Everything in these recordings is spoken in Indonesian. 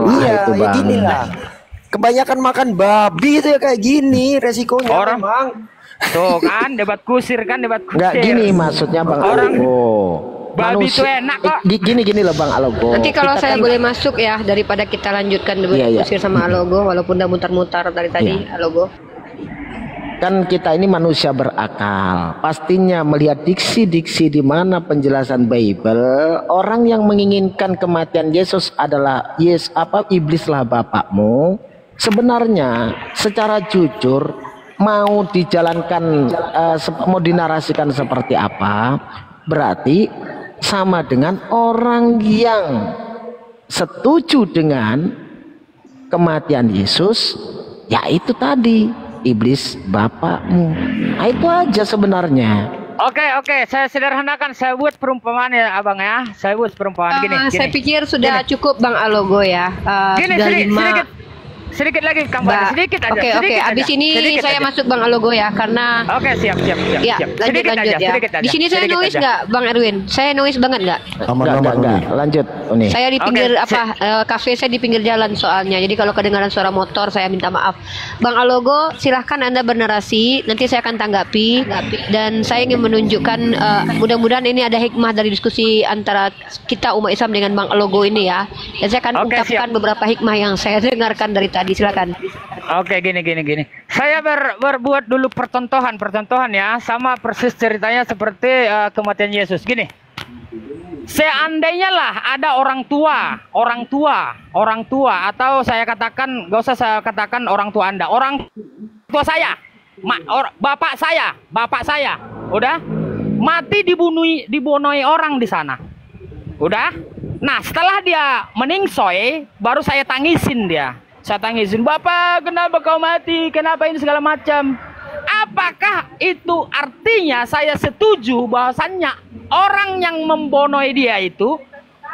Iya, itu ya Bang. gini lah. Kebanyakan makan babi itu ya kayak gini resikonya Orang memang. tuh kan debat kusir kan debat kusir. Enggak gini maksudnya Bang Orang Alogo. babi itu enak kok. Gini loh Bang Alogo. Nanti kalau Kita saya kan- boleh masuk ya, daripada kita lanjutkan debat Iya, iya. kusir sama Alogo, walaupun udah mutar-mutar dari tadi Alogo. Kan kita ini manusia berakal. Pastinya melihat diksi-diksi di mana penjelasan Bible, orang yang menginginkan kematian Yesus adalah iblislah bapakmu. Sebenarnya secara jujur mau dijalankan mau dinarasikan seperti apa, berarti sama dengan orang yang setuju dengan kematian Yesus, yaitu tadi iblis bapakmu. Nah, itu aja sebenarnya. Oke, saya sederhanakan, saya buat perumpamaan ya abang ya. Saya buat perumpamaan gini. Saya pikir sudah cukup Bang Alogo ya. Gini, Sudah sedikit lagi Kang, sedikit aja. Oke. Abis ini sedikit saya aja. masuk Bang Alogo ya, karena Oke, siap. ya Sedikit lanjut aja, ya. sedikit aja. Di sini saya Sedikit noise aja. nggak, Bang Erwin? Saya noise banget nggak? Enggak. Lanjut. Nih. Saya di pinggir Oke, kafe saya di pinggir jalan soalnya. Jadi kalau kedengaran suara motor saya minta maaf. Bang Alogo, silahkan Anda bernarasi. Nanti saya akan tanggapi. Dan saya ingin menunjukkan mudah-mudahan ini ada hikmah dari diskusi antara kita umat Islam dengan Bang Alogo ini ya. Dan saya akan Oke, ungkapkan siap. beberapa hikmah yang saya dengarkan dari tadi. Silakan. Oke, gini. Saya berbuat dulu percontohan ya, sama persis ceritanya seperti kematian Yesus. Gini, seandainya lah ada orang tua, atau saya katakan, gak usah saya katakan orang tua Anda, orang tua saya, bapak saya, udah mati dibunuhi orang di sana, udah. Nah, setelah dia meningsoy, baru saya tangisin dia. Saya tangisin, Bapak, kenapa kau mati? Kenapa ini segala macam? Apakah itu artinya saya setuju bahwasannya orang yang membonoi dia itu,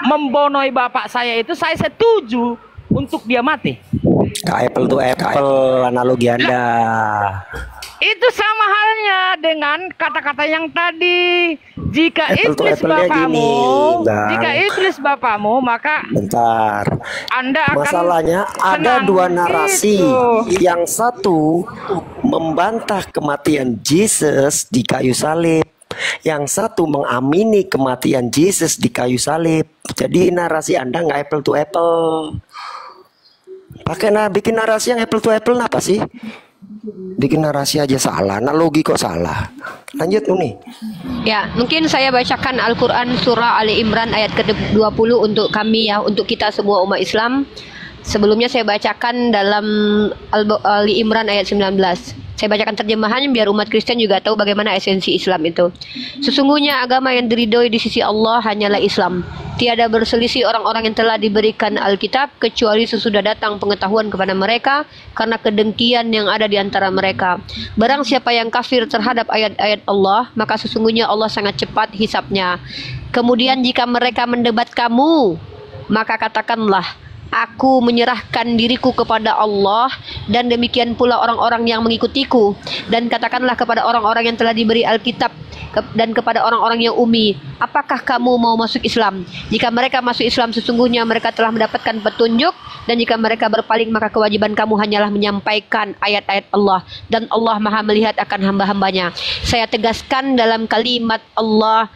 membonoi bapak saya itu, saya setuju untuk dia mati? Apple to apple analogi Anda. Itu sama halnya dengan kata-kata yang tadi. Jika Apple to iblis apple-nya bapamu, gini, Bang. jika iblis bapamu, maka Bentar. Anda akan Masalahnya ada senang. dua narasi. Itu. Yang satu membantah kematian Yesus di kayu salib. Yang satu mengamini kematian Yesus di kayu salib. Jadi narasi Anda nggak apple to apple. Bikin narasi yang apple to apple apa sih? Bikin narasi aja salah, analogi kok salah. Lanjut nih. Ya, mungkin saya bacakan Al-Quran surah Ali Imran ayat ke-20 untuk kami ya, untuk kita semua umat Islam. Sebelumnya saya bacakan dalam Ali Imran ayat 19. Saya bacakan terjemahannya biar umat Kristen juga tahu bagaimana esensi Islam itu. Sesungguhnya agama yang diridhoi di sisi Allah hanyalah Islam. Tiada berselisih orang-orang yang telah diberikan Alkitab kecuali sesudah datang pengetahuan kepada mereka karena kedengkian yang ada di antara mereka. Barang siapa yang kafir terhadap ayat-ayat Allah, maka sesungguhnya Allah sangat cepat hisapnya. Kemudian jika mereka mendebat kamu, maka katakanlah, aku menyerahkan diriku kepada Allah dan demikian pula orang-orang yang mengikutiku. Dan katakanlah kepada orang-orang yang telah diberi Alkitab dan kepada orang-orang yang ummi, apakah kamu mau masuk Islam? Jika mereka masuk Islam, sesungguhnya mereka telah mendapatkan petunjuk. Dan jika mereka berpaling, maka kewajiban kamu hanyalah menyampaikan ayat-ayat Allah. Dan Allah maha melihat akan hamba-hambanya. Saya tegaskan dalam kalimat Allah,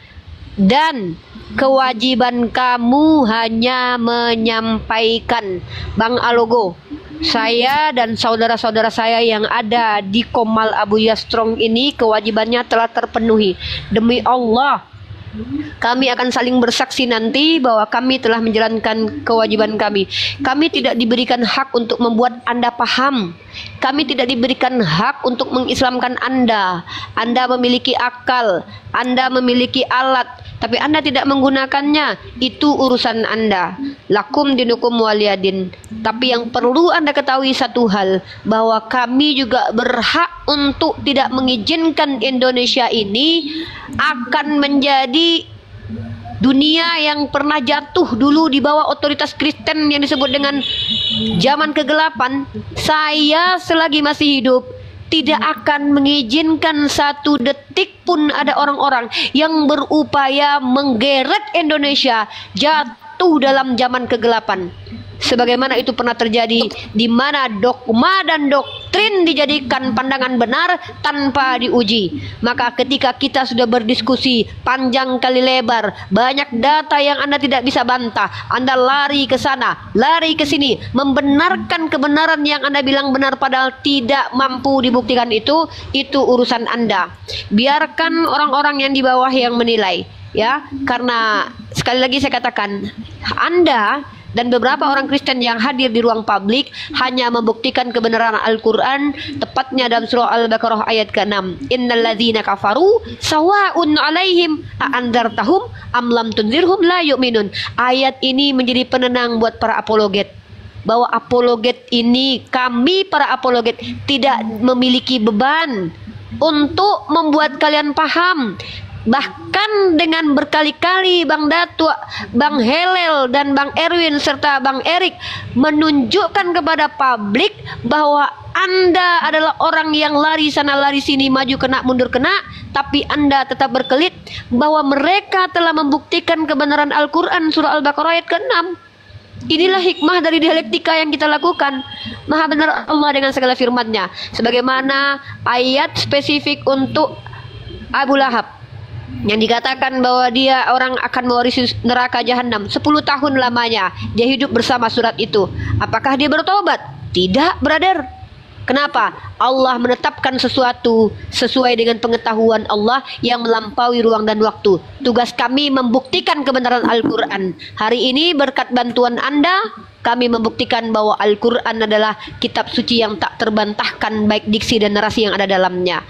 dan kewajiban kamu hanya menyampaikan. Bang Alogo, saya dan saudara-saudara saya yang ada di Komal Abu Yastrong ini kewajibannya telah terpenuhi. Demi Allah, kami akan saling bersaksi nanti bahwa kami telah menjalankan kewajiban kami. Kami tidak diberikan hak untuk membuat Anda paham. Kami tidak diberikan hak untuk mengislamkan Anda. Anda memiliki akal, Anda memiliki alat, tapi Anda tidak menggunakannya. Itu urusan Anda. Lakum dinukum waliyadin. Tapi yang perlu Anda ketahui satu hal, bahwa kami juga berhak untuk tidak mengizinkan Indonesia ini akan menjadi dunia yang pernah jatuh dulu di bawah otoritas Kristen yang disebut dengan zaman kegelapan. Saya selagi masih hidup tidak akan mengizinkan satu detik pun ada orang-orang yang berupaya menggeret Indonesia jatuh dalam zaman kegelapan. sebagaimana itu pernah terjadi, di mana dogma dan doktrin dijadikan pandangan benar tanpa diuji. Maka ketika kita sudah berdiskusi panjang kali lebar, banyak data yang Anda tidak bisa bantah, Anda lari ke sana, lari ke sini, membenarkan kebenaran yang Anda bilang benar padahal tidak mampu dibuktikan, itu urusan Anda. Biarkan orang-orang yang di bawah yang menilai, ya. Karena sekali lagi saya katakan, Anda dan beberapa orang Kristen yang hadir di ruang publik hanya membuktikan kebenaran Al-Quran, tepatnya dalam surah Al-Baqarah ayat ke-6. Innal ladzina kafaru sawa'un 'alaihim a'andzartahum am lam tunzirhum la yu'minun. Ayat ini menjadi penenang buat para apologet, bahwa apologet ini, kami para apologet tidak memiliki beban untuk membuat kalian paham. Bahkan dengan berkali-kali Bang Datuk, Bang Helel, dan Bang Erwin serta Bang Erik menunjukkan kepada publik bahwa Anda adalah orang yang lari sana lari sini, maju kena mundur kena, tapi Anda tetap berkelit bahwa mereka telah membuktikan kebenaran Al-Quran surah Al-Baqarah ayat ke-6. Inilah hikmah dari dialektika yang kita lakukan. Maha benar Allah dengan segala firman-Nya. Sebagaimana ayat spesifik untuk Abu Lahab yang dikatakan bahwa dia orang akan mewarisi neraka jahanam 10 tahun lamanya. Dia hidup bersama surat itu. Apakah dia bertobat? Tidak, brother. Kenapa? Allah menetapkan sesuatu sesuai dengan pengetahuan Allah yang melampaui ruang dan waktu. Tugas kami membuktikan kebenaran Al-Quran. Hari ini berkat bantuan Anda, kami membuktikan bahwa Al-Quran adalah kitab suci yang tak terbantahkan, baik diksi dan narasi yang ada dalamnya.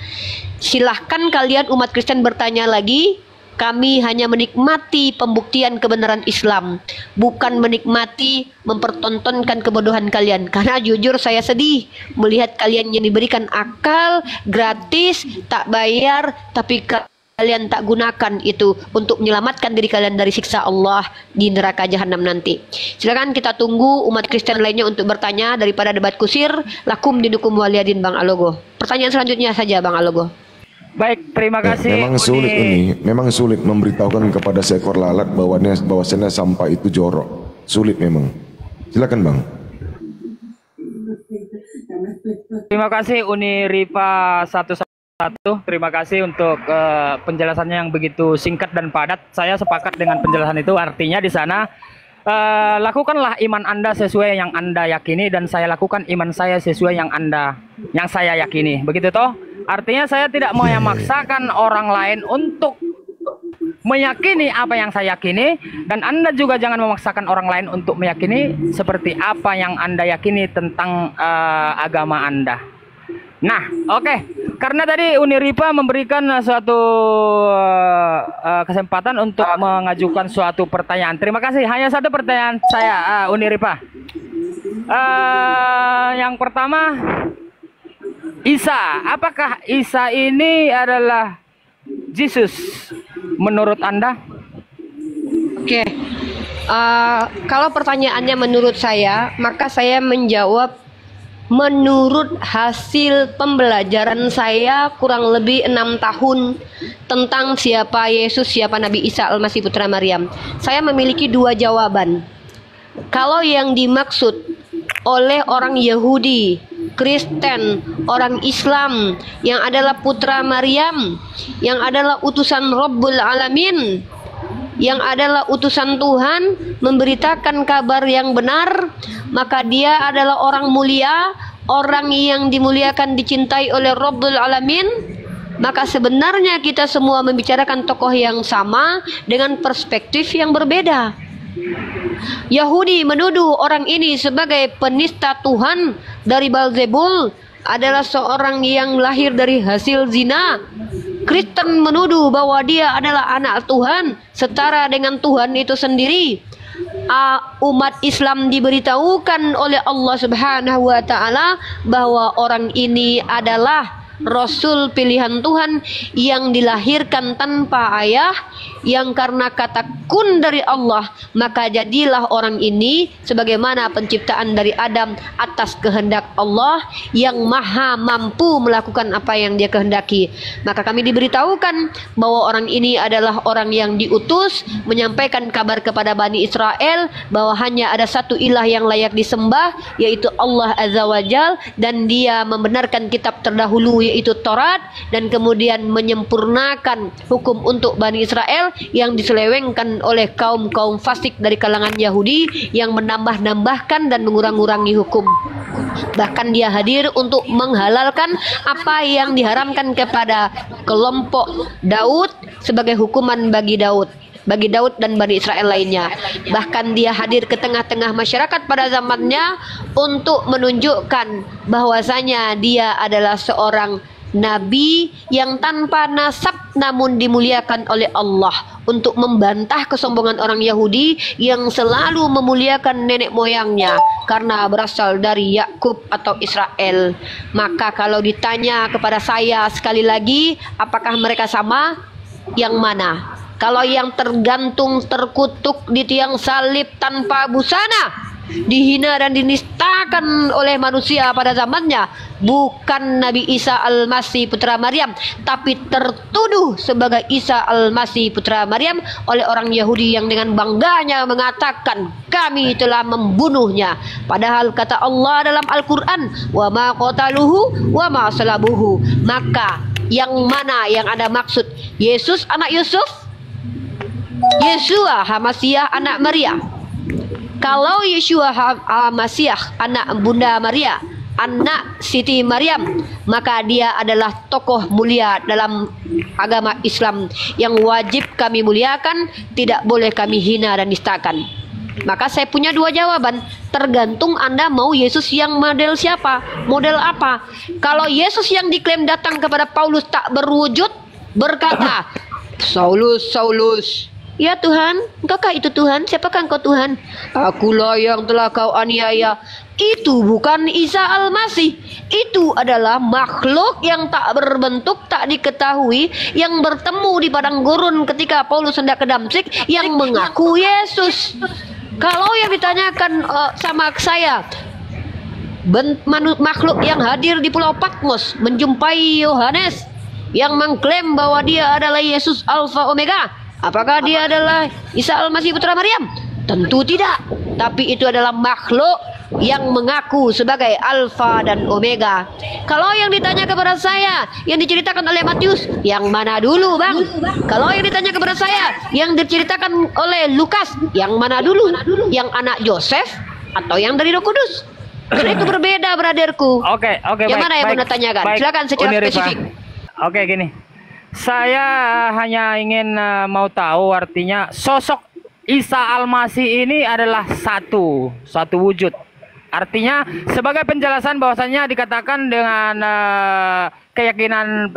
Silahkan kalian umat Kristen bertanya lagi. Kami hanya menikmati pembuktian kebenaran Islam, bukan menikmati mempertontonkan kebodohan kalian. Karena jujur saya sedih melihat kalian yang diberikan akal gratis, tak bayar, tapi kalian tak gunakan itu untuk menyelamatkan diri kalian dari siksa Allah di neraka jahanam nanti. Silakan kita tunggu umat Kristen lainnya untuk bertanya daripada debat kusir. Lakum dinukum waliyadin, Bang Alogo. Pertanyaan selanjutnya saja, Bang Alogo. Baik, terima kasih. Memang sulit memberitahukan kepada seekor lalat bahwasanya sampah itu jorok. Sulit memang. Silakan, Bang. Terima kasih Uni Ripa 11. Terima kasih untuk penjelasannya yang begitu singkat dan padat. Saya sepakat dengan penjelasan itu. Artinya di sana lakukanlah iman Anda sesuai yang Anda yakini, dan saya lakukan iman saya sesuai yang saya yakini. Begitu toh? Artinya saya tidak mau memaksakan orang lain untuk meyakini apa yang saya yakini, dan Anda juga jangan memaksakan orang lain untuk meyakini seperti apa yang Anda yakini tentang agama Anda. Nah, oke. Karena tadi Uni Ripa memberikan suatu kesempatan untuk mengajukan suatu pertanyaan. Terima kasih. Hanya satu pertanyaan saya, Uni Ripa. Yang pertama, Isa, apakah Isa ini adalah Yesus menurut Anda? Oke. Kalau pertanyaannya menurut saya, maka saya menjawab menurut hasil pembelajaran saya kurang lebih 6 tahun tentang siapa Yesus, siapa Nabi Isa Al-Masih Putra Maryam. Saya memiliki 2 jawaban. Kalau yang dimaksud oleh orang Yahudi, Kristen, orang Islam yang adalah putra Maryam, yang adalah utusan Rabbul Alamin, yang adalah utusan Tuhan memberitakan kabar yang benar, maka dia adalah orang mulia, orang yang dimuliakan, dicintai oleh Rabbul Alamin. Maka sebenarnya kita semua membicarakan tokoh yang sama dengan perspektif yang berbeda. Yahudi menuduh orang ini sebagai penista Tuhan dari Beelzebul, adalah seorang yang lahir dari hasil zina. Kristen menuduh bahwa dia adalah anak Tuhan, setara dengan Tuhan itu sendiri. Umat Islam diberitahukan oleh Allah Subhanahu wa taala bahwa orang ini adalah Rasul pilihan Tuhan yang dilahirkan tanpa ayah, yang karena kata kun dari Allah maka jadilah orang ini sebagaimana penciptaan dari Adam atas kehendak Allah yang maha mampu melakukan apa yang dia kehendaki. Maka kami diberitahukan bahwa orang ini adalah orang yang diutus menyampaikan kabar kepada Bani Israel bahwa hanya ada satu ilah yang layak disembah, yaitu Allah Azza wa Jal, dan dia membenarkan kitab terdahulu yaitu Taurat, dan kemudian menyempurnakan hukum untuk Bani Israel yang diselewengkan oleh kaum-kaum fasik dari kalangan Yahudi yang menambah-nambahkan dan mengurang-urangi hukum. Bahkan dia hadir untuk menghalalkan apa yang diharamkan kepada kelompok Daud sebagai hukuman bagi Daud dan Bani Israel lainnya. Bahkan dia hadir ke tengah-tengah masyarakat pada zamannya untuk menunjukkan bahwasanya dia adalah seorang nabi yang tanpa nasab namun dimuliakan oleh Allah, untuk membantah kesombongan orang Yahudi yang selalu memuliakan nenek moyangnya karena berasal dari Yakub atau Israel. Maka kalau ditanya kepada saya sekali lagi, apakah mereka sama? Yang mana? Kalau yang tergantung terkutuk di tiang salib tanpa busana, dihina dan dinistakan oleh manusia pada zamannya, bukan Nabi Isa Al-Masih putra Maryam, tapi tertuduh sebagai Isa Al-Masih putra Maryam oleh orang Yahudi yang dengan bangganya mengatakan kami telah membunuhnya. Padahal kata Allah dalam Al-Quran, wa ma qataluhu wa ma salabuhu. Maka yang mana yang Anda maksud? Yesus anak Yusuf? Yesua Hamasiah anak Maria? Kalau Yeshua Masiah anak Bunda Maria, anak Siti Maryam, maka dia adalah tokoh mulia dalam agama Islam yang wajib kami muliakan, tidak boleh kami hina dan nistakan. Maka saya punya dua jawaban, tergantung Anda mau Yesus yang model siapa, model apa. Kalau Yesus yang diklaim datang kepada Paulus tak berwujud, berkata, Saulus, Saulus, ya Tuhan, engkaukah itu Tuhan? Siapakah engkau Tuhan? Akulah yang telah kau aniaya. Itu bukan Isa Al-Masih. Itu adalah makhluk yang tak berbentuk, tak diketahui, yang bertemu di padang gurun ketika Paulus hendak ke Damsik, yang mengaku Yesus. Kalau yang ditanyakan sama saya, makhluk yang hadir di Pulau Patmos menjumpai Yohanes yang mengklaim bahwa dia adalah Yesus Alfa Omega, apakah dia adalah Isa Al-Masih putra Maryam? Tentu tidak. Tapi itu adalah makhluk yang mengaku sebagai Alfa dan Omega. Kalau yang ditanya kepada saya, yang diceritakan oleh Matius, yang mana dulu bang? Kalau yang ditanya kepada saya, yang diceritakan oleh Lukas, yang mana dulu? Yang anak Yosef atau yang dari Roh Kudus? Karena itu berbeda, brotherku. Oke, yang baik, mana yang baik, mau tanyakan? baik. Silakan secara Uni Rifa. spesifik. Oke, gini. Saya hanya ingin mau tahu artinya sosok Isa Al-Masih ini adalah satu wujud. Artinya sebagai penjelasan bahwasannya dikatakan dengan keyakinan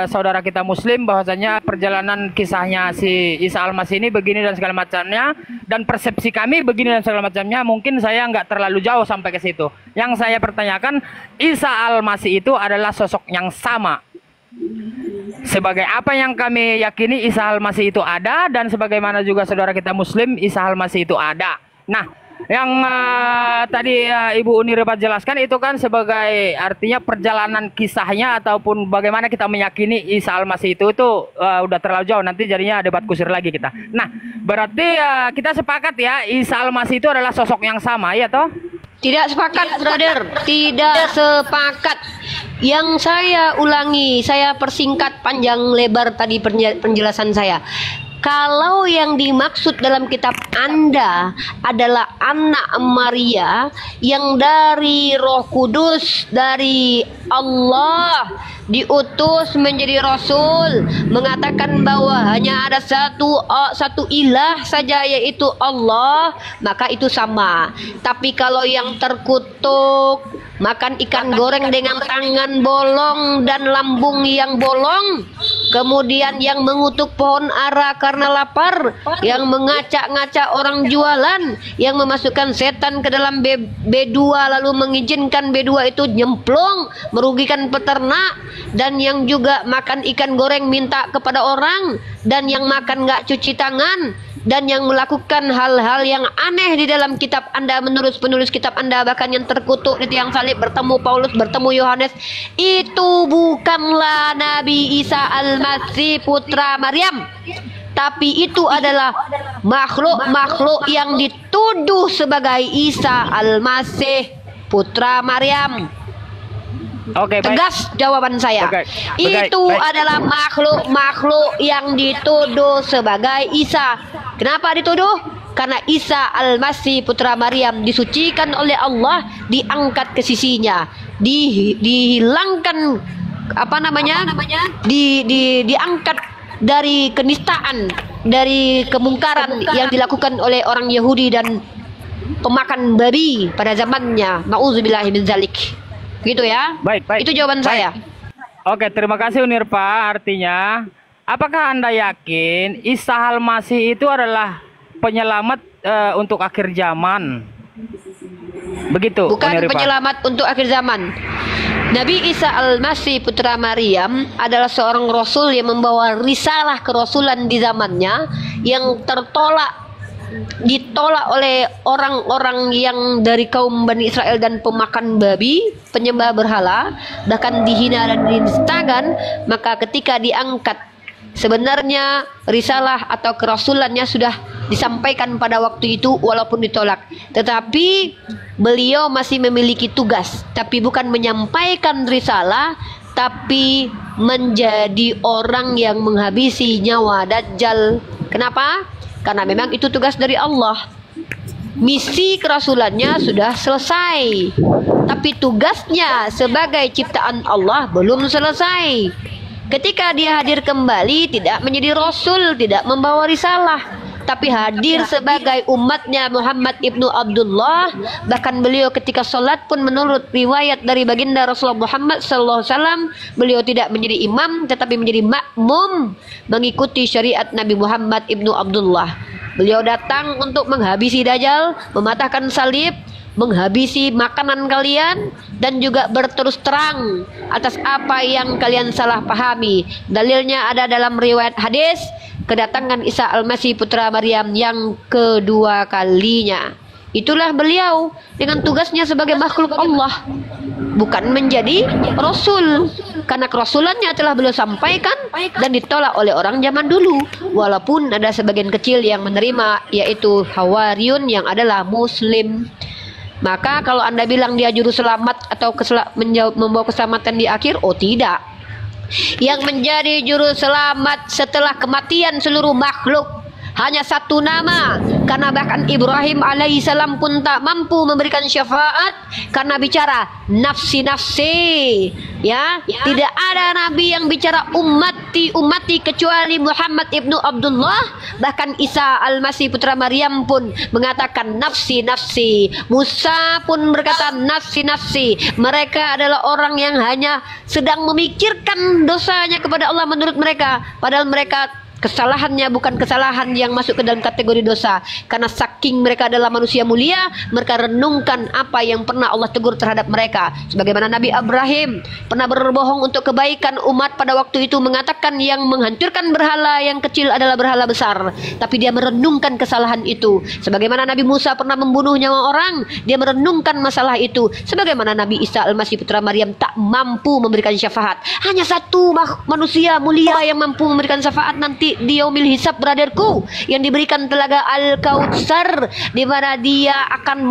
saudara kita Muslim bahwasannya perjalanan kisahnya si Isa Al-Masih ini begini dan segala macamnya, dan persepsi kami begini dan segala macamnya. Mungkin saya nggak terlalu jauh sampai ke situ. Yang saya pertanyakan, Isa Al-Masih itu adalah sosok yang sama. Sebagai apa yang kami yakini Isa Al-Masih itu ada, dan sebagaimana juga saudara kita Muslim Isa Al-Masih itu ada. Nah, yang tadi Ibu Uni Rifa jelaskan itu kan sebagai artinya perjalanan kisahnya ataupun bagaimana kita meyakini Isa Al-Masih itu udah terlalu jauh, nanti jadinya debat kusir lagi kita. Nah, berarti kita sepakat ya Isa Al-Masih itu adalah sosok yang sama, ya toh? Tidak sepakat, brother. Tidak sepakat. Yang saya ulangi, saya persingkat panjang lebar tadi penjelasan saya. Kalau yang dimaksud dalam kitab Anda adalah anak Maria yang dari Roh Kudus, dari Allah, diutus menjadi rasul, mengatakan bahwa hanya ada satu ilah saja yaitu Allah, maka itu sama. Tapi kalau yang terkutuk, makan ikan goreng dengan tangan bolong dan lambung yang bolong, kemudian yang mengutuk pohon ara karena lapar, yang mengacak-ngacak orang jualan, yang memasukkan setan ke dalam B2 lalu mengizinkan B2 itu nyemplung merugikan peternak, dan yang juga makan ikan goreng minta kepada orang, dan yang makan nggak cuci tangan, dan yang melakukan hal-hal yang aneh di dalam kitab Anda menurut penulis kitab Anda, bahkan yang terkutuk di tiang salib bertemu Paulus, bertemu Yohanes, itu bukanlah Nabi Isa Al-Masih putra Maryam, tapi itu adalah makhluk-makhluk yang dituduh sebagai Isa Al-Masih putra Maryam. Oke, baik. Tegas jawaban saya. Itu baik. adalah makhluk-makhluk yang dituduh sebagai Isa. Kenapa dituduh? Karena Isa Al-Masih putra Maryam disucikan oleh Allah, diangkat ke sisinya, dihilangkan diangkat dari kenistaan, dari kemungkaran yang dilakukan oleh orang Yahudi dan pemakan babi pada zamannya. Nauzubillahi min dzalik. Gitu ya. Baik. Itu jawaban saya. Oke, terima kasih Unirpa. Artinya, apakah Anda yakin Isa Al-Masih itu adalah penyelamat untuk akhir zaman? Begitu. Bukan Unirpa. penyelamat untuk akhir zaman. Nabi Isa Al-Masih putra Maryam adalah seorang rasul yang membawa risalah kerasulan di zamannya, yang ditolak oleh orang-orang yang dari kaum Bani Israel dan pemakan babi, penyembah berhala, bahkan dihina dan dinistakan. Maka ketika diangkat, sebenarnya risalah atau kerasulannya sudah disampaikan pada waktu itu walaupun ditolak, tetapi beliau masih memiliki tugas, tapi bukan menyampaikan risalah, tapi menjadi orang yang menghabisi nyawa Dajjal. Kenapa? Karena memang itu tugas dari Allah. Misi kerasulannya sudah selesai, tapi tugasnya sebagai ciptaan Allah belum selesai. Ketika dia hadir kembali, tidak menjadi rasul, tidak membawa risalah, tapi hadir sebagai umatnya Muhammad ibnu Abdullah. Bahkan beliau ketika sholat pun menurut riwayat dari baginda Rasulullah Muhammad SAW, beliau tidak menjadi imam tetapi menjadi makmum mengikuti syariat Nabi Muhammad ibnu Abdullah. Beliau datang untuk menghabisi Dajjal, mematahkan salib, menghabisi makanan kalian, dan juga berterus terang atas apa yang kalian salah pahami. Dalilnya ada dalam riwayat hadis kedatangan Isa Al-Masih putra Maryam yang kedua kalinya. Itulah beliau dengan tugasnya sebagai makhluk Allah, bukan menjadi rasul, karena kerasulannya telah beliau sampaikan dan ditolak oleh orang zaman dulu, walaupun ada sebagian kecil yang menerima, yaitu Hawariyun yang adalah muslim. Maka kalau Anda bilang dia juru selamat atau membawa keselamatan di akhir, oh tidak. Yang menjadi juru selamat setelah kematian seluruh makhluk hanya satu nama, karena bahkan Ibrahim alaihissalam pun tak mampu memberikan syafaat karena bicara nafsi, ya. Tidak ada nabi yang bicara ummati kecuali Muhammad ibnu Abdullah. Bahkan Isa Al-Masih putra Maryam pun mengatakan nafsi. Musa pun berkata nafsi. Mereka adalah orang yang hanya sedang memikirkan dosanya kepada Allah menurut mereka, padahal mereka kesalahannya bukan kesalahan yang masuk ke dalam kategori dosa. Karena saking mereka adalah manusia mulia, mereka renungkan apa yang pernah Allah tegur terhadap mereka. Sebagaimana Nabi Ibrahim pernah berbohong untuk kebaikan umat pada waktu itu, mengatakan yang menghancurkan berhala yang kecil adalah berhala besar, tapi dia merenungkan kesalahan itu. Sebagaimana Nabi Musa pernah membunuh nyawa orang, dia merenungkan masalah itu. Sebagaimana Nabi Isa Al-Masih putra Maryam tak mampu memberikan syafaat. Hanya satu manusia mulia yang mampu memberikan syafaat nanti di yaumil hisab, brotherku, yang diberikan telaga Al-Kautsar, di mana dia akan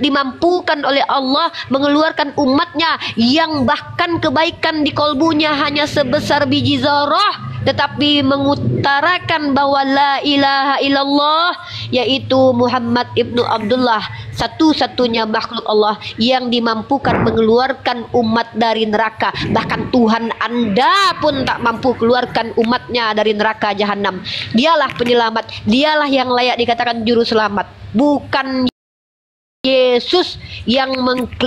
dimampukan oleh Allah mengeluarkan umatnya yang bahkan kebaikan di kolbunya hanya sebesar biji zarah, tetapi mengutarakan bahwa la ilaha illallah, yaitu Muhammad ibnu Abdullah, satu-satunya makhluk Allah yang dimampukan mengeluarkan umat dari neraka. Bahkan Tuhan Anda pun tak mampu keluarkan umatnya dari neraka jahanam. Dialah penyelamat, dialah yang layak dikatakan juru selamat, bukan Yesus yang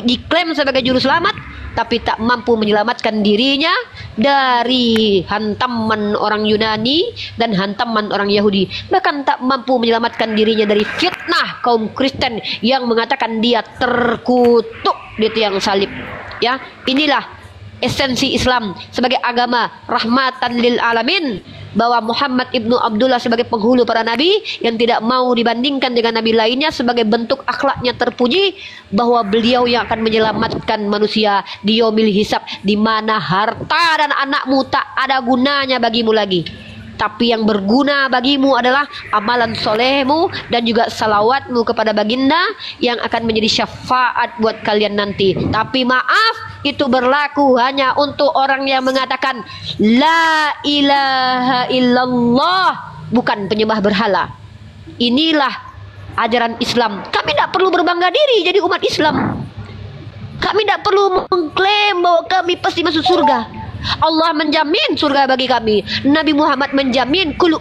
diklaim sebagai juru selamat, tapi tak mampu menyelamatkan dirinya dari hantaman orang Yunani dan hantaman orang Yahudi. Bahkan tak mampu menyelamatkan dirinya dari fitnah kaum Kristen yang mengatakan dia terkutuk di tiang salib. Ya, inilah esensi Islam sebagai agama rahmatan lil alamin, bahwa Muhammad ibnu Abdullah sebagai penghulu para nabi yang tidak mau dibandingkan dengan nabi lainnya sebagai bentuk akhlaknya terpuji, bahwa beliau yang akan menyelamatkan manusia di yaumil hisab, di mana harta dan anakmu tak ada gunanya bagimu lagi, tapi yang berguna bagimu adalah amalan solehmu dan juga salawatmu kepada baginda yang akan menjadi syafaat buat kalian nanti. Tapi maaf, itu berlaku hanya untuk orang yang mengatakan la ilaha illallah, bukan penyembah berhala. Inilah ajaran Islam. Kami tidak perlu berbangga diri jadi umat Islam. Kami tidak perlu mengklaim bahwa kami pasti masuk surga. Allah menjamin surga bagi kami. Nabi Muhammad menjamin kullu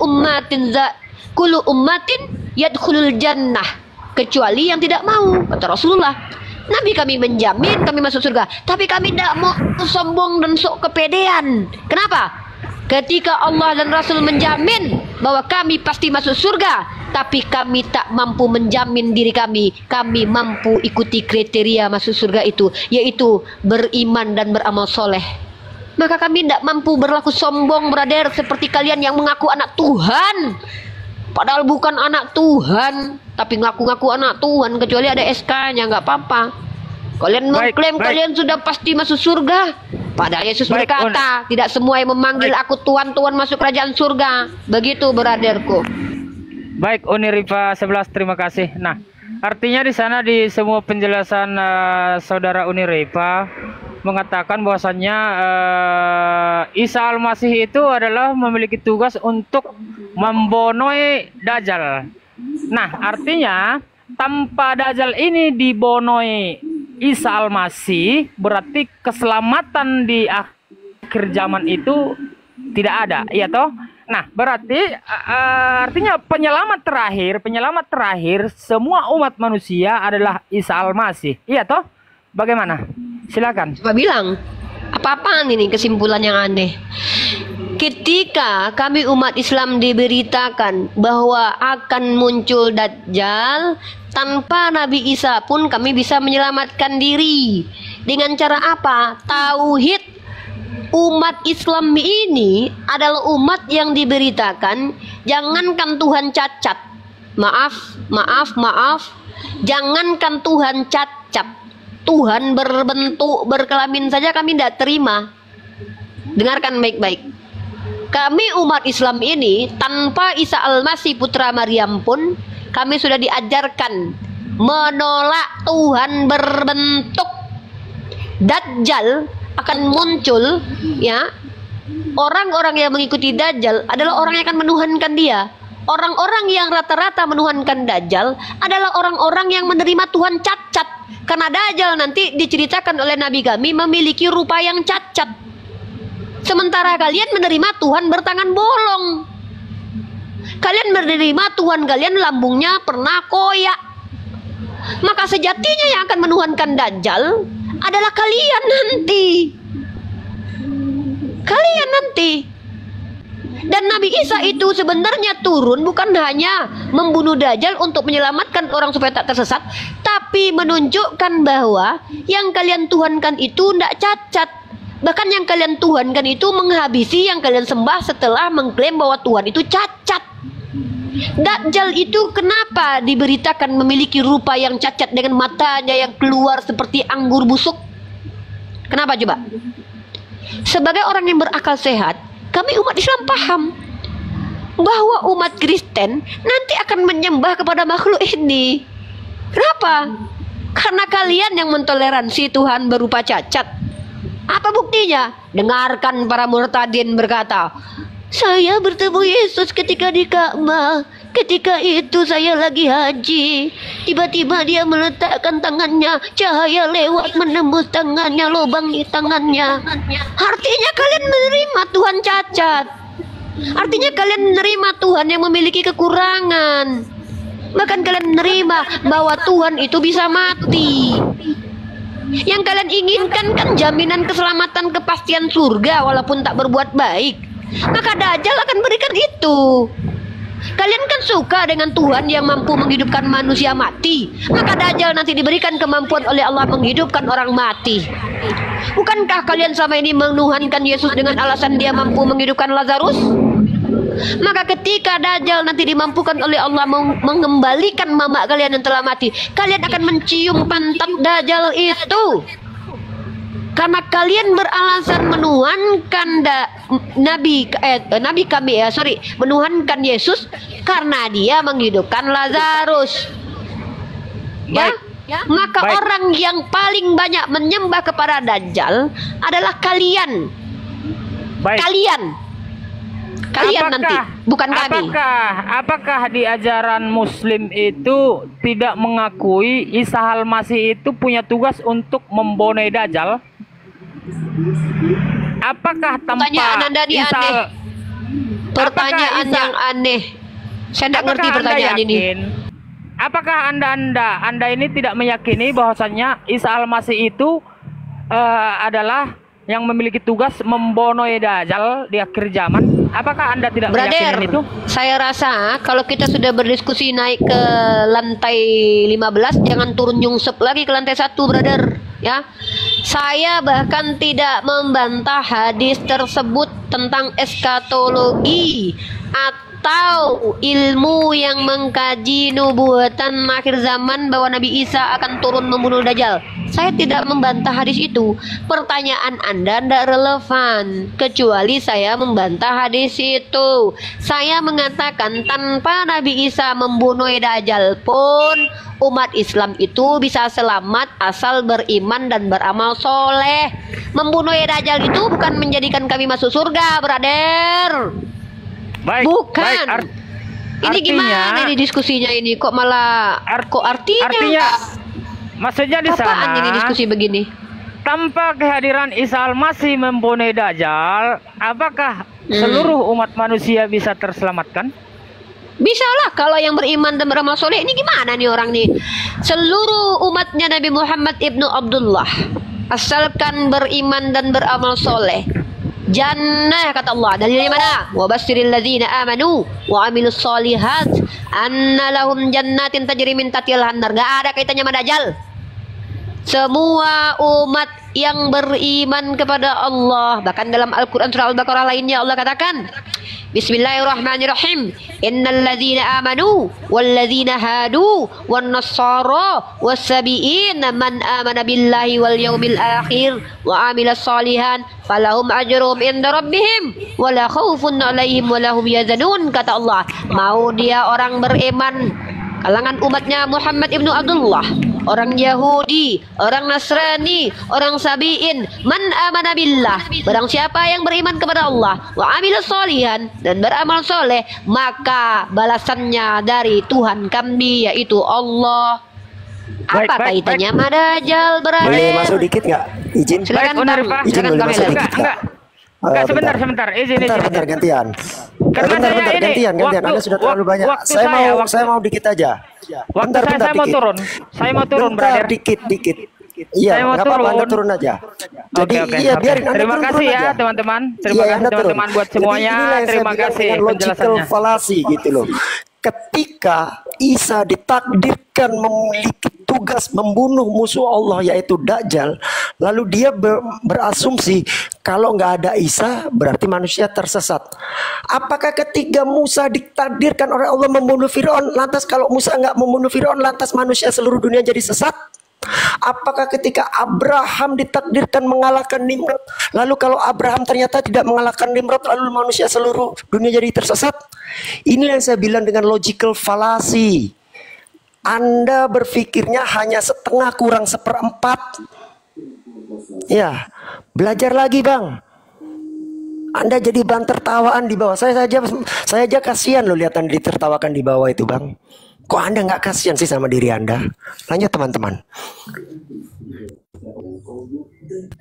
ummatin yadkhulul jannah, kecuali yang tidak mau, kata Rasulullah. Nabi kami menjamin kami masuk surga, tapi kami tidak mau sombong dan sok kepedean. Kenapa? Ketika Allah dan Rasul menjamin bahwa kami pasti masuk surga, tapi kami tak mampu menjamin diri kami mampu ikuti kriteria masuk surga itu, yaitu beriman dan beramal soleh. Maka kami tidak mampu berlaku sombong, brother, seperti kalian yang mengaku anak Tuhan, padahal bukan anak Tuhan, tapi ngaku-ngaku anak Tuhan. Kecuali ada SK-nya, nggak apa-apa. Kalian mengklaim kalian sudah pasti masuk surga, padahal Yesus berkata, tidak semua yang memanggil aku Tuhan, Tuhan masuk kerajaan surga. Begitu, brotherku. Baik, Uni Rifa 11, terima kasih. Nah, artinya di sana di semua penjelasan saudara Uni Rifa mengatakan bahwasannya Isa Al-Masih itu adalah memiliki tugas untuk membonoi Dajjal. Nah, artinya tanpa Dajjal ini dibonoi Isa Al-Masih, berarti keselamatan di akhir zaman itu tidak ada, iya toh? Nah, berarti artinya penyelamat terakhir semua umat manusia adalah Isa Al-Masih, iya toh? Bagaimana? Silakan. Coba bilang, apa-apaan ini kesimpulan yang aneh? Ketika kami umat Islam diberitakan bahwa akan muncul Dajjal, tanpa Nabi Isa pun kami bisa menyelamatkan diri. Dengan cara apa? Tauhid. Umat Islam ini adalah umat yang diberitakan, jangankan Tuhan cacat. Maaf. Jangankan Tuhan cacat, Tuhan berbentuk berkelamin saja kami tidak terima. Dengarkan baik-baik. Kami umat Islam ini tanpa Isa Al-Masih putra Maryam pun kami sudah diajarkan menolak Tuhan berbentuk. Dajjal akan muncul, ya. Orang-orang yang mengikuti Dajjal adalah orang yang akan menuhankan dia. Orang-orang yang rata-rata menuhankan Dajjal adalah orang-orang yang menerima Tuhan cacat. Karena Dajjal nanti diceritakan oleh Nabi kami memiliki rupa yang cacat. Sementara kalian menerima Tuhan bertangan bolong. Kalian menerima Tuhan kalian lambungnya pernah koyak. Maka sejatinya yang akan menuhankan Dajjal adalah kalian nanti. Kalian nanti. Dan Nabi Isa itu sebenarnya turun bukan hanya membunuh Dajjal untuk menyelamatkan orang supaya tak tersesat, tapi menunjukkan bahwa yang kalian tuhankan itu tidak cacat. Bahkan yang kalian tuhankan itu menghabisi yang kalian sembah setelah mengklaim bahwa Tuhan itu cacat. Dajjal itu kenapa diberitakan memiliki rupa yang cacat dengan matanya yang keluar seperti anggur busuk? Kenapa coba? Sebagai orang yang berakal sehat, kami umat Islam paham bahwa umat Kristen nanti akan menyembah kepada makhluk ini. Kenapa? Karena kalian yang mentoleransi Tuhan berupa cacat. Apa buktinya? Dengarkan para murtadin berkata, saya bertemu Yesus ketika di Ka'bah. Ketika itu saya lagi haji. Tiba-tiba dia meletakkan tangannya, cahaya lewat menembus tangannya, lubang di tangannya. Artinya kalian menerima Tuhan cacat. Artinya kalian menerima Tuhan yang memiliki kekurangan. Bahkan kalian menerima bahwa Tuhan itu bisa mati. Yang kalian inginkan kan jaminan keselamatan, kepastian surga walaupun tak berbuat baik. Maka Dajjal akan berikan itu. Kalian kan suka dengan Tuhan yang mampu menghidupkan manusia mati. Maka Dajjal nanti diberikan kemampuan oleh Allah menghidupkan orang mati. Bukankah kalian sama ini menuhankan Yesus dengan alasan dia mampu menghidupkan Lazarus? Maka ketika Dajjal nanti dimampukan oleh Allah mengembalikan mama kalian yang telah mati, kalian akan mencium pantat Dajjal itu. Karena kalian beralasan menuhankan menuhankan Yesus karena dia menghidupkan Lazarus. Ya? Maka Baik. orang yang paling banyak menyembah kepada Dajjal adalah kalian. Baik. Kalian nanti, bukan kami. Apakah di ajaran Muslim itu tidak mengakui Isa Al-Masih itu punya tugas untuk membonai Dajjal? Apakah tanpa Pertanyaan Anda ini Isa, aneh. Pertanyaan yang aneh. Saya tidak ngerti pertanyaan ini. Apakah anda ini tidak meyakini bahwasannya Isa Al-Masih itu adalah yang memiliki tugas membonoi Dajjal di akhir zaman? Apakah anda tidak meyakini itu? Saya rasa kalau kita sudah berdiskusi naik ke lantai 15, jangan turun nyungsep lagi ke lantai 1, brother. Ya, saya bahkan tidak membantah hadis tersebut tentang eskatologi atau ilmu yang mengkaji nubuatan akhir zaman bahwa Nabi Isa akan turun membunuh Dajjal. Saya tidak membantah hadis itu. Pertanyaan Anda tidak relevan kecuali saya membantah hadis itu. Saya mengatakan tanpa Nabi Isa membunuh Dajjal pun umat Islam itu bisa selamat asal beriman dan beramal soleh. Membunuh Dajjal itu bukan menjadikan kami masuk surga, brother. Baik, Bukan. baik, Ini gimana ini diskusinya ini? Kok malah artinya maksudnya di apaan ini sana diskusi begini? tanpa kehadiran Isa Al-Masih membonai Dajjal, apakah seluruh umat manusia bisa terselamatkan? Bisa lah kalau yang beriman dan beramal soleh. Ini gimana nih orang nih? Seluruh umatnya Nabi Muhammad ibnu Abdullah, asalkan beriman dan beramal soleh, jannah kata Allah. Dalilnya mana? Wa basyiril ladzina amanu wa amilus solihat anna lahum jannatin tajri min tahtihal anhar. Enggak ada kaitannya sama Dajjal. Semua umat yang beriman kepada Allah, bahkan dalam Al-Quran surah Al-Baqarah lainnya Allah katakan, Bismillahirrahmanirrahim, innal ladzina amanu wal ladzina hadu wan nassara was-sabiin man amana billahi wal yaumil akhir wa amilas salihan falahum ajruhum inda rabbihim wala khaufun alaihim wala hum yazanun. Kata Allah, mau dia orang beriman kalangan umatnya Muhammad ibnu Abdullah, orang Yahudi, orang Nasrani, orang Sabiin, man amana billah, barang siapa yang beriman kepada Allah, wa amilus solihan, dan beramal soleh, maka balasannya dari Tuhan kami yaitu Allah. Apa kaitannya sama Dajjal, Boleh brother? masuk dikit nggak? Izin. Silakan Baik, Bang, Pak. Izin silakan boleh Bang masuk Helen. dikit nggak? Enggak, Bentar. sebentar. Izin. Bentar, gantian. Karena saya ini Gantian. Anda sudah terlalu banyak. waktu Saya mau dikit aja. Waktu saya mau dikit. turun. Saya mau turun, Bentar, brother. dikit. Iya, Saya mau nggak apa-apa, turun. Anda turun aja. Jadi Oke. biarin Anda Terima turun kasih ya, aja. teman-teman. Iya, Terima kasih Anda turun. teman-teman buat Jadi semuanya. inilah yang saya Terima bilang kasih dengan logical penjelasannya. fallacy gitu loh. Ketika Isa ditakdirkan memiliki tugas membunuh musuh Allah yaitu Dajjal, lalu dia berasumsi kalau nggak ada Isa berarti manusia tersesat. Apakah ketika Musa ditakdirkan oleh Allah membunuh Firaun, lantas kalau Musa nggak membunuh Firaun, lantas manusia seluruh dunia jadi sesat? Apakah ketika Abraham ditakdirkan mengalahkan Nimrod, lalu kalau Abraham ternyata tidak mengalahkan Nimrod, lalu manusia seluruh dunia jadi tersesat? Ini yang saya bilang dengan logical fallacy. Anda berpikirnya hanya setengah kurang seperempat. Ya, belajar lagi Bang. Anda jadi bahan tertawaan di bawah. Saya aja kasihan loh lihat Anda ditertawakan di bawah itu Bang. Kok Anda nggak kasihan sih sama diri Anda? Lanjut teman-teman.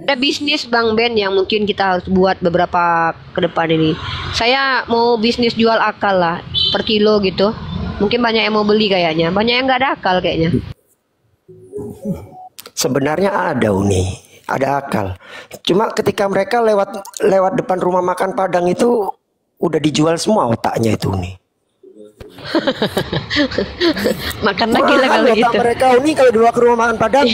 Ada bisnis Bang Ben yang mungkin kita harus buat beberapa ke depan ini. Saya mau bisnis jual akal lah, per kilo gitu. Mungkin banyak yang mau beli kayaknya. Banyak yang nggak ada akal kayaknya. Sebenarnya ada Uni, ada akal. Cuma ketika mereka lewat depan rumah makan Padang itu udah dijual semua otaknya itu Uni. Makan lagi lah kalau Mahal otak gitu. mereka Uni kalau dibawa ke rumah makan Padang.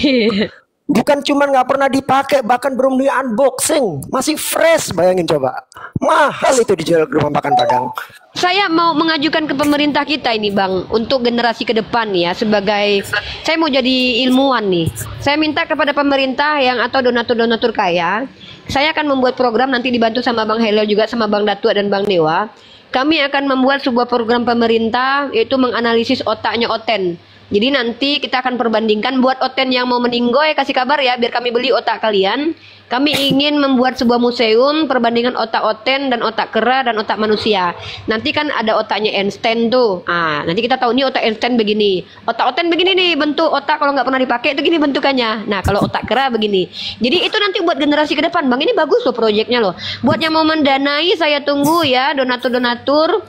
Bukan cuma nggak pernah dipakai, bahkan belum di unboxing, masih fresh. Bayangin coba, mahal itu dijual ke rumah makan Padang. Saya mau mengajukan ke pemerintah kita ini Bang, untuk generasi ke depan ya, sebagai saya mau jadi ilmuwan nih. Saya minta kepada pemerintah yang atau donatur-donatur kaya, saya akan membuat program nanti dibantu sama Bang Helel juga sama Bang Datuk dan Bang Dewa. Kami akan membuat sebuah program pemerintah yaitu menganalisis otaknya Oten. Jadi nanti kita akan perbandingkan, buat Oten yang mau meninggoy kasih kabar ya biar kami beli otak kalian. Kami ingin membuat sebuah museum perbandingan otak Oten dan otak kera dan otak manusia. Nanti kan ada otaknya Einstein tuh. Nanti kita tahu nih otak Einstein begini. Otak Oten begini nih bentuk otak kalau nggak pernah dipakai itu gini bentukannya. Nah kalau otak kera begini. Jadi itu nanti buat generasi ke depan Bang. Ini bagus loh proyeknya loh. Buat yang mau mendanai saya tunggu ya donatur-donatur.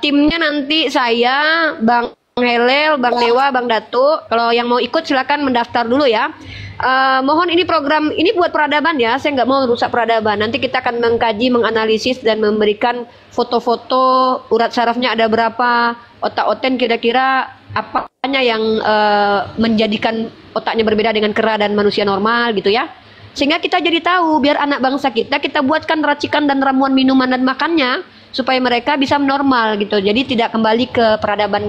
Timnya nanti saya Bang Helel, Bang Dewa, Bang Datuk. Kalau yang mau ikut silakan mendaftar dulu ya. Mohon ini program ini buat peradaban ya. Saya nggak mau rusak peradaban. Nanti kita akan mengkaji, menganalisis dan memberikan foto-foto urat sarafnya ada berapa, otak Oten kira-kira apanya yang menjadikan otaknya berbeda dengan kera dan manusia normal gitu ya. Sehingga kita jadi tahu biar anak bangsa kita buatkan racikan dan ramuan minuman dan makannya supaya mereka bisa normal gitu. Jadi tidak kembali ke peradaban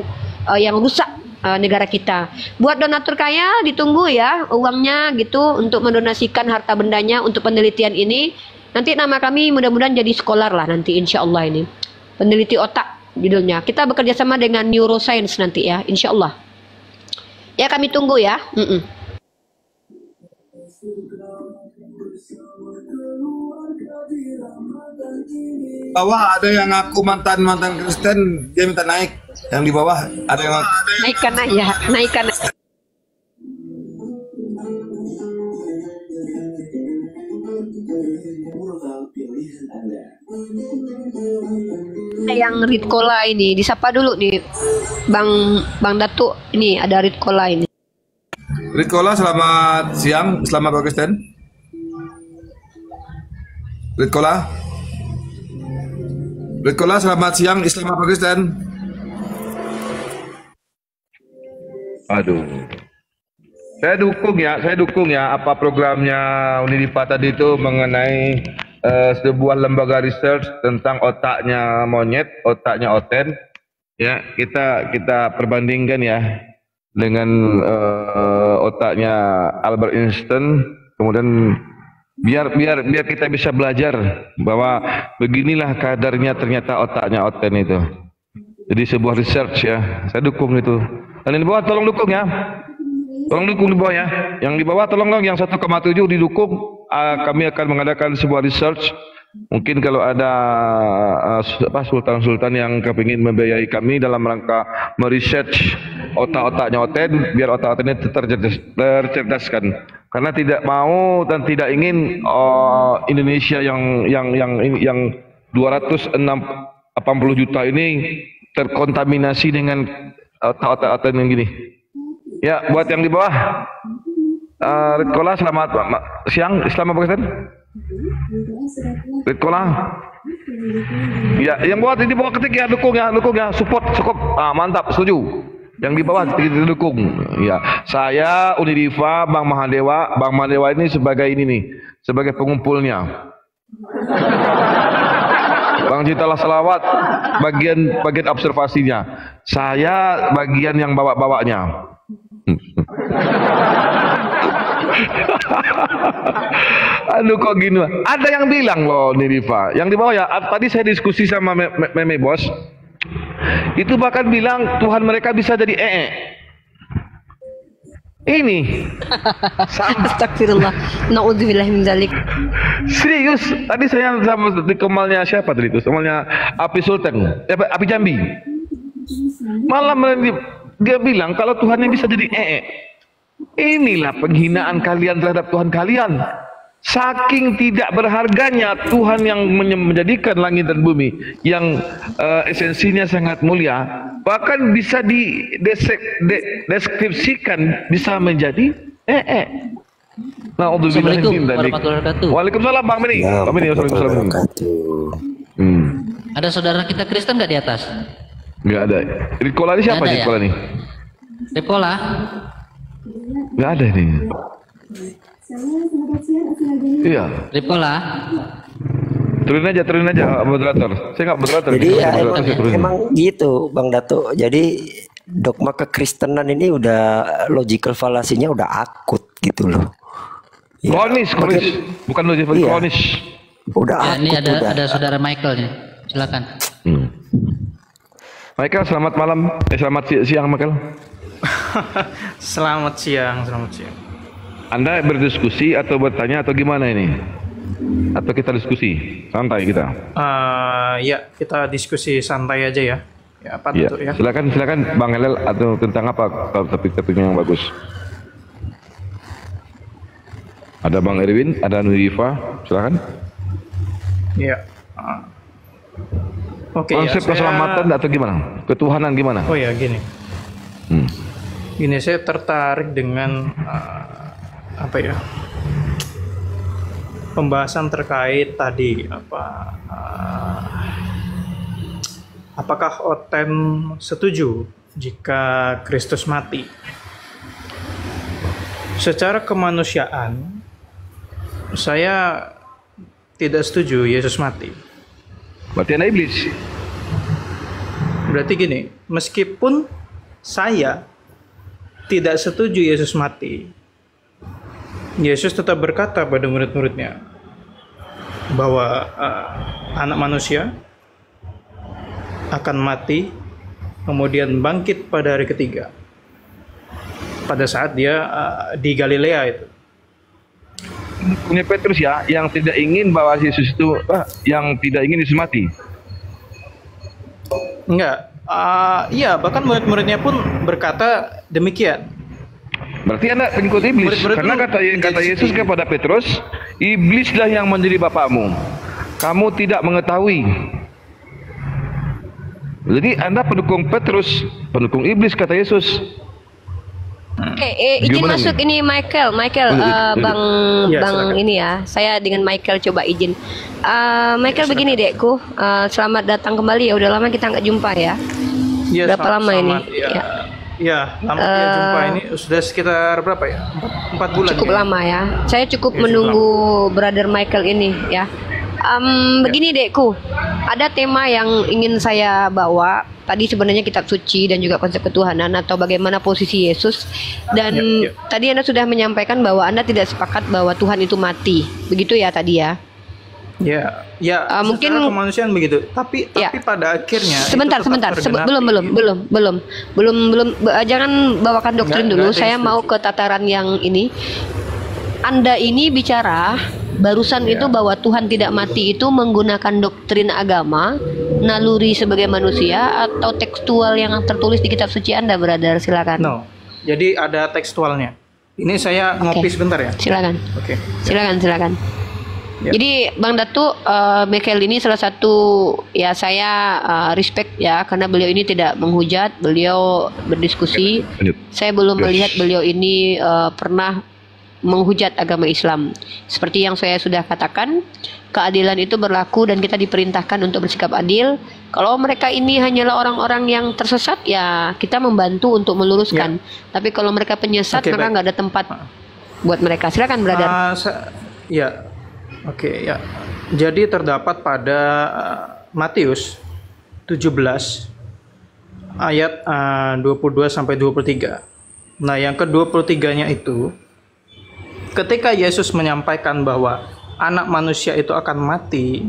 yang rusak negara kita. Buat donatur kaya ditunggu ya uangnya gitu untuk mendonasikan harta bendanya untuk penelitian ini. Nanti nama kami mudah-mudahan jadi scholar lah nanti insya Allah ini. Peneliti otak judulnya. Kita bekerja sama dengan neuroscience nanti ya insya Allah. Ya kami tunggu ya. Bawah ada yang ngaku mantan Kristen, dia minta naik. Yang di bawah ada yang Naikkan aja, naikkan. Yang Ritkola ini disapa dulu nih, Bang Datuk. Ini ada Ritkola ini. Ritkola, selamat siang, selamat Pak Kristen. Ritkola, selamat siang, Islam Pak Kristen. Aduh, saya dukung ya apa programnya Unidipa tadi itu mengenai sebuah lembaga research tentang otaknya monyet, otaknya Oten. Ya, kita perbandingkan ya dengan otaknya Albert Einstein, kemudian biar kita bisa belajar bahwa beginilah kadarnya ternyata otaknya Oten itu. Jadi sebuah research ya, saya dukung itu. Dan di bawah tolong dukung ya, tolong dukung di bawah ya. Yang di bawah tolong dong yang 1,7 didukung. Kami akan mengadakan sebuah research. Mungkin kalau ada sultan-sultan yang kepingin membiayai kami dalam rangka meresearch otak-otaknya Oten, biar otak-otak ini tercerdaskan. Karena tidak mau dan tidak ingin Indonesia yang 280 juta ini terkontaminasi dengan otak-otak yang gini. Ya, buat yang di bawah, Ritkola, selamat siang, Islam Pak Kristen. Ritkola, ya, yang buat di bawah ketik ya, dukung ya, support cukup, mantap, setuju. Yang di bawah kita dukung. Ya, saya Unidipa, Bang Mahadewa ini sebagai ini nih, sebagai pengumpulnya. Bang Citalah Selawat bagian observasinya. Saya bagian yang bawa-bawanya. Aduh kok gini. Ada yang bilang loh Unidipa. Yang di bawah ya, tadi saya diskusi sama Meme Bos. Itu bahkan bilang Tuhan mereka bisa jadi Ini Astagfirullah. Nauzubillah min dzalik. Serius, tadi saya sama di Kemalnya siapa tadi itu? Kemalnya Api Sultan, Api Jambi. Malam dia bilang kalau Tuhan yang bisa jadi Inilah penghinaan kalian terhadap Tuhan kalian. Saking tidak berharganya Tuhan yang menjadikan langit dan bumi yang esensinya sangat mulia, bahkan bisa dideskripsikan bisa menjadi Naudzubillah Assalamualaikum min dzalik. warahmatullahi wabarakatuh. Waalaikumsalam Bang Beni. Ya, Bang Beni, Waalaikumsalam. wabarakatuh. Ada saudara kita Kristen nggak di atas? Nggak ada. Rikola ini siapa Nggak ada nih ya? Rikola nih? Repola? Nggak ada nih. Iya. Repola? Turunin aja moderator. Saya nggak moderator. Jadi ya Moderator saya turunin. emang gitu Bang Dato. Jadi dogma kekristenan ini udah logical fallacy-nya udah akut gitu loh. Ya, Kronis. Bukan logis, Iya. kronis. udah Ya, ini akut udah. ada saudara Michael nih. Silakan. Michael, selamat malam. Selamat siang, Michael. Selamat siang, selamat siang. Anda berdiskusi atau bertanya atau gimana ini? Atau kita diskusi? Santai kita. Ya, kita diskusi santai aja ya. Ya, apa Iya. tuh ya? Silakan Bang Helel, atau tentang apa topik-topiknya yang bagus? Ada Bang Erwin, ada Nurifa, silakan. Iya. Oke, Konsep ya, keselamatan atau gimana? Ketuhanan gimana? Oh ya, gini. Hmm. Gini, saya tertarik dengan apa ya? Pembahasan terkait tadi apakah Oten setuju jika Kristus mati? Secara kemanusiaan, saya tidak setuju Yesus mati. Berarti Anda iblis. Berarti gini, meskipun saya tidak setuju Yesus mati, Yesus tetap berkata pada murid-muridnya bahwa anak manusia akan mati, kemudian bangkit pada hari ketiga. Pada saat dia di Galilea itu. Punya Petrus ya, yang tidak ingin bahwa Yesus itu, yang tidak ingin Yesus mati. Enggak. Iya, bahkan murid-muridnya pun berkata demikian. Berarti Anda pengikut iblis. Murid-murid Karena itu kata Yesus kepada Petrus, iblislah yang menjadi bapakmu. Kamu tidak mengetahui. Jadi Anda pendukung Petrus, pendukung iblis kata Yesus. Oke, izin Gimana masuk nih? ini Michael, Bang Ya, Bang silakan. ini ya. Saya dengan Michael coba izin. Michael begini dekku, selamat datang kembali ya. Udah lama kita nggak jumpa ya. Ya, Berapa lama ini? Ya, Ya. ya lama kita jumpa ini sudah sekitar berapa ya? 4 bulan. Cukup ya? lama ya. Saya cukup Ya, cukup menunggu Brother Michael ini ya. Begini dekku, ada tema yang ingin saya bawa. Tadi sebenarnya kitab suci dan juga konsep ketuhanan atau bagaimana posisi Yesus. Dan Ya. tadi Anda sudah menyampaikan bahwa Anda tidak sepakat bahwa Tuhan itu mati. Begitu ya tadi ya. Ya, ya. Mungkin- Secara kemanusiaan begitu. Tapi Ya. pada akhirnya itu Sebentar, tetap sebentar. tergenapi. Belum. Jangan bawakan doktrin Nggak dulu. ada Saya yang mau ke tataran yang ini. Anda ini bicara barusan itu bahwa Tuhan tidak mati itu menggunakan doktrin agama, naluri sebagai manusia atau tekstual yang tertulis di kitab suci Anda, brother. Silakan. No. Jadi ada tekstualnya. Ini saya ngopi Oke. sebentar ya. Silakan. Oke. Silakan. Ya. Jadi Bang Datu, Michael ini salah satu ya saya respect ya karena beliau ini tidak menghujat, beliau berdiskusi. Lanjut. Saya belum Yes. melihat beliau ini pernah menghujat agama Islam. Seperti yang saya sudah katakan, keadilan itu berlaku dan kita diperintahkan untuk bersikap adil. Kalau mereka ini hanyalah orang-orang yang tersesat, ya kita membantu untuk meluruskan. Tapi kalau mereka penyesat, Oke, maka baik. nggak ada tempat buat mereka. Silakan, brother. Ya. Oke, ya. Jadi terdapat pada Matius 17 ayat 22 sampai 23. Nah, yang ke-23-nya itu ketika Yesus menyampaikan bahwa anak manusia itu akan mati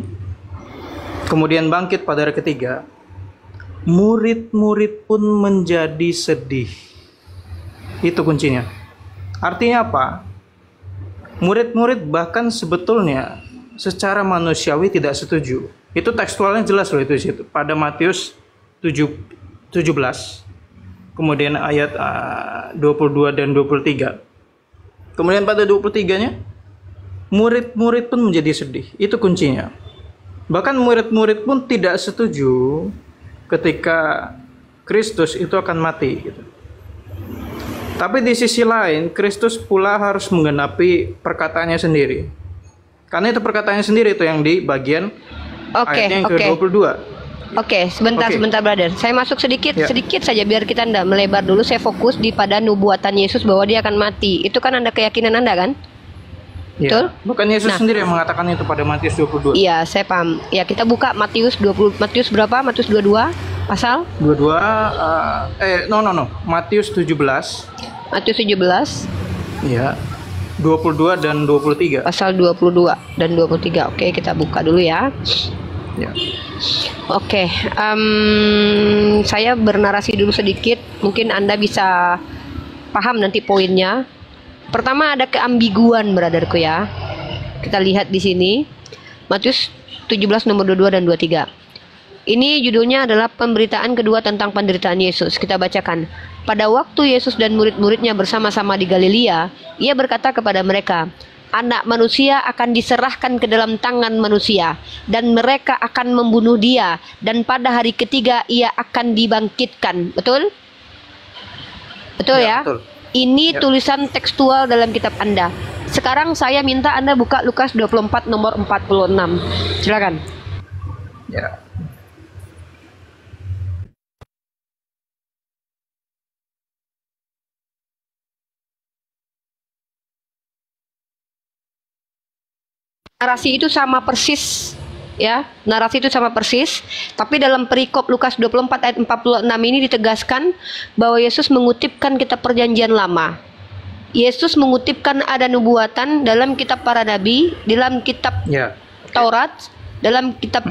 kemudian bangkit pada hari ketiga, murid-murid pun menjadi sedih. Itu kuncinya. Artinya apa? Murid-murid bahkan sebetulnya secara manusiawi tidak setuju. Itu tekstualnya jelas loh itu di situ. Pada Matius 17. Kemudian ayat 22 dan 23. Kemudian pada 23-nya murid-murid pun menjadi sedih. Itu kuncinya. Bahkan murid-murid pun tidak setuju ketika Kristus itu akan mati gitu. Tapi di sisi lain, Kristus pula harus menggenapi perkataannya sendiri. Karena itu perkataannya sendiri itu yang di bagian ayatnya yang ke-22. Sebentar brother. Saya masuk sedikit saja biar kita tidak melebar dulu. Saya fokus pada nubuatan Yesus bahwa dia akan mati. Itu kan Anda keyakinan Anda kan? Ya, betul? Bukan Yesus sendiri yang mengatakan itu pada Matius 22. Iya, saya paham. Ya, kita buka Matius 20. Matius berapa? Matius 22 pasal 22 Matius 17. Matius 17. Iya. 22 dan 23. Pasal 22 dan 23. Oke, kita buka dulu ya. Ya. Oke, saya bernarasi dulu sedikit. Mungkin Anda bisa paham nanti poinnya. Pertama ada keambiguan, brotherku ya. Kita lihat di sini. Matius 17 nomor 22 dan 23. Ini judulnya adalah pemberitaan kedua tentang penderitaan Yesus. Kita bacakan. Pada waktu Yesus dan murid-muridnya bersama-sama di Galilea, ia berkata kepada mereka, Anak manusia akan diserahkan ke dalam tangan manusia, dan mereka akan membunuh dia, dan pada hari ketiga ia akan dibangkitkan. Betul? Betul ya? Betul. Ini tulisan tekstual dalam kitab Anda. Sekarang saya minta Anda buka Lukas 24 nomor 46. Silakan. Ya. Narasi itu sama persis ya, narasi itu sama persis, tapi dalam perikop Lukas 24 ayat 46 ini ditegaskan bahwa Yesus mengutipkan kitab perjanjian lama. Yesus mengutipkan ada nubuatan dalam kitab para nabi, dalam kitab Taurat, dalam kitab